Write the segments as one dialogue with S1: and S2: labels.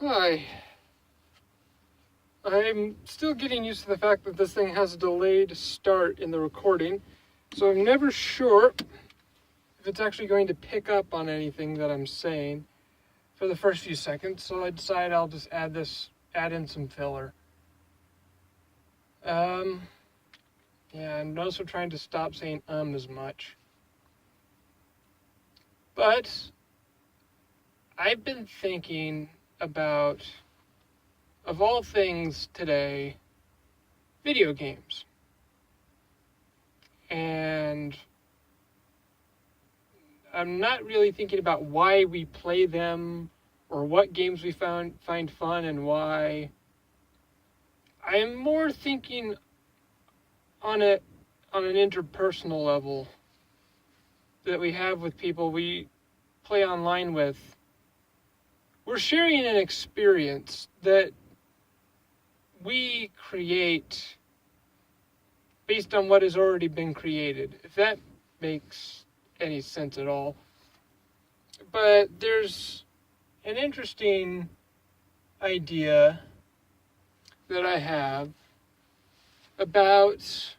S1: Hi. I'm still getting used to the fact that this thing has a delayed start in the recording, so I'm never sure if it's actually going to pick up on anything that I'm saying for the first few seconds, so I decided I'll just add in some filler. Yeah, I'm also trying to stop saying as much. But I've been thinking about, of all things today, video games. And I'm not really thinking about why we play them or what games we find fun and why. I'm more thinking on an interpersonal level that we have with people we play online with. We're sharing an experience that we create based on what has already been created, if that makes any sense at all. But there's an interesting idea that I have about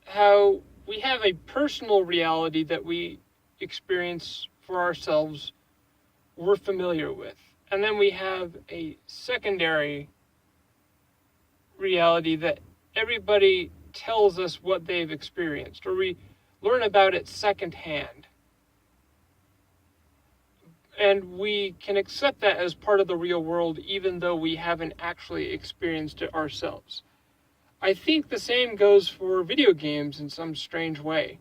S1: how we have a personal reality that we experience for ourselves, we're familiar with. And then we have a secondary reality that everybody tells us what they've experienced, or we learn about it secondhand. And we can accept that as part of the real world, even though we haven't actually experienced it ourselves. I think the same goes for video games in some strange way.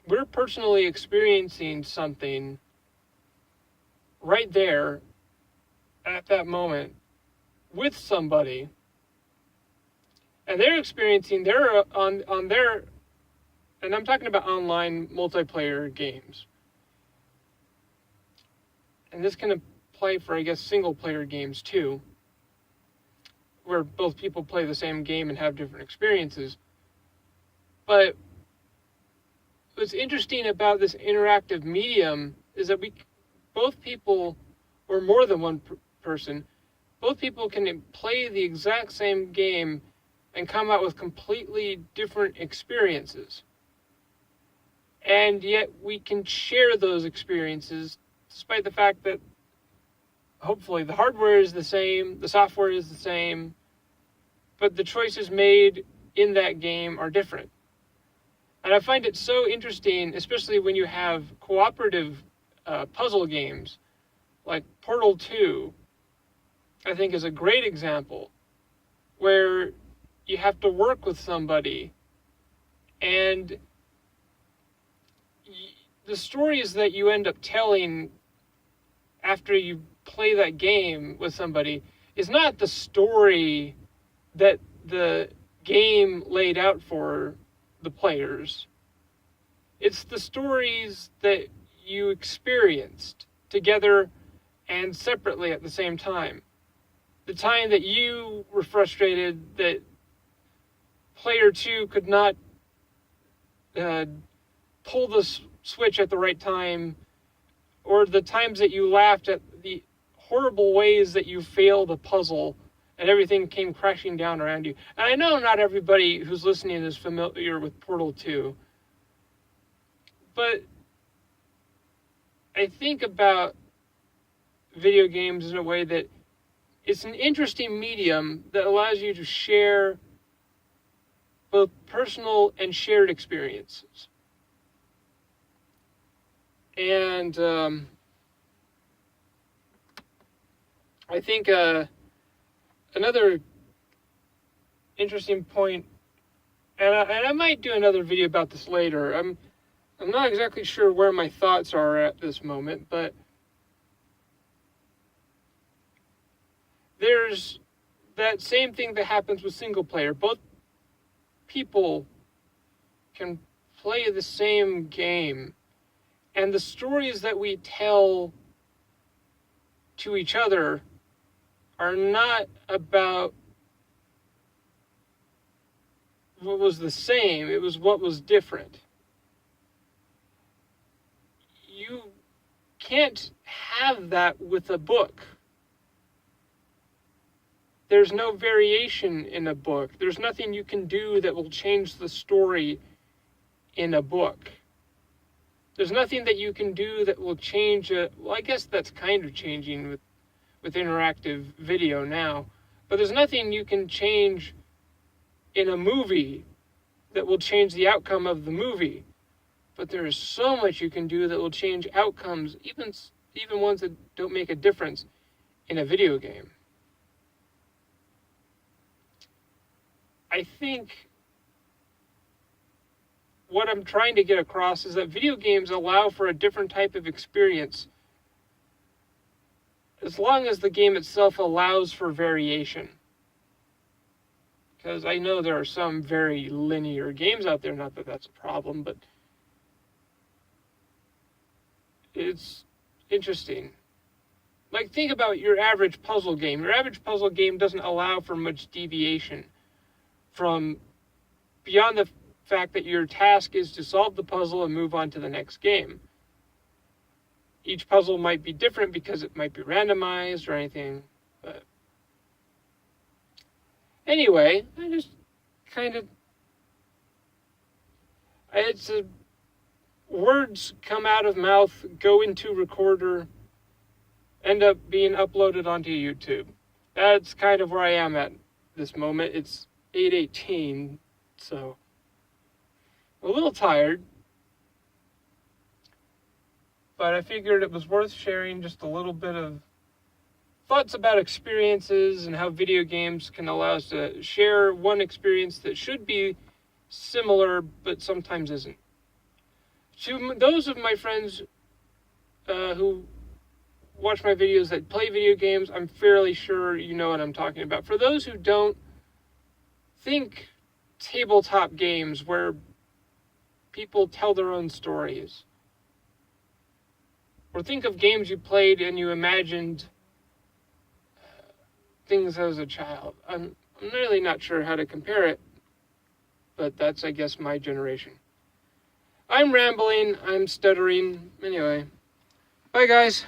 S1: We're personally experiencing something right there at that moment with somebody, and they're experiencing their on their, and I'm talking about online multiplayer games. And this can apply for, I guess, single player games too, where both people play the same game and have different experiences. But what's interesting about this interactive medium is that both people, or more than one person, both people can play the exact same game and come out with completely different experiences. And yet we can share those experiences despite the fact that hopefully the hardware is the same, the software is the same, but the choices made in that game are different. And I find it so interesting, especially when you have cooperative puzzle games, like Portal 2, I think is a great example, where you have to work with somebody, and the stories that you end up telling after you play that game with somebody is not the story that the game laid out for the players. It's the stories that you experienced together and separately at the same time. The time that you were frustrated that player 2 could not pull the switch at the right time, or the times that you laughed at the horrible ways that you failed a puzzle and everything came crashing down around you. And I know not everybody who's listening is familiar with Portal 2, but I think about video games in a way that it's an interesting medium that allows you to share both personal and shared experiences. And I think another interesting point, and I might do another video about this later. I'm not exactly sure where my thoughts are at this moment, but there's that same thing that happens with single player. Both people can play the same game, and the stories that we tell to each other are not about what was the same, it was what was different. You can't have that with a book. There's no variation in a book. There's nothing you can do that will change the story in a book. There's nothing that you can do that will change well, I guess that's kind of changing with interactive video now. But there's nothing you can change in a movie that will change the outcome of the movie. But there is so much you can do that will change outcomes, even ones that don't make a difference in a video game. I think what I'm trying to get across is that video games allow for a different type of experience as long as the game itself allows for variation. Because I know there are some very linear games out there, not that that's a problem, but it's interesting. Like, think about your average puzzle game. Your average puzzle game doesn't allow for much deviation from beyond the fact that your task is to solve the puzzle and move on to the next game. Each puzzle might be different because it might be randomized or anything, but anyway, I just kind of, it's a, words come out of mouth, go into recorder, end up being uploaded onto YouTube. That's kind of where I am at this moment. It's 8:18, so a little tired, but I figured it was worth sharing just a little bit of thoughts about experiences and how video games can allow us to share one experience that should be similar but sometimes isn't. To those of my friends who watch my videos that play video games, I'm fairly sure you know what I'm talking about. For those who don't, think tabletop games where people tell their own stories. Or think of games you played and you imagined things as a child. I'm really not sure how to compare it, but that's, I guess, my generation. I'm rambling, I'm stuttering. Anyway, bye guys.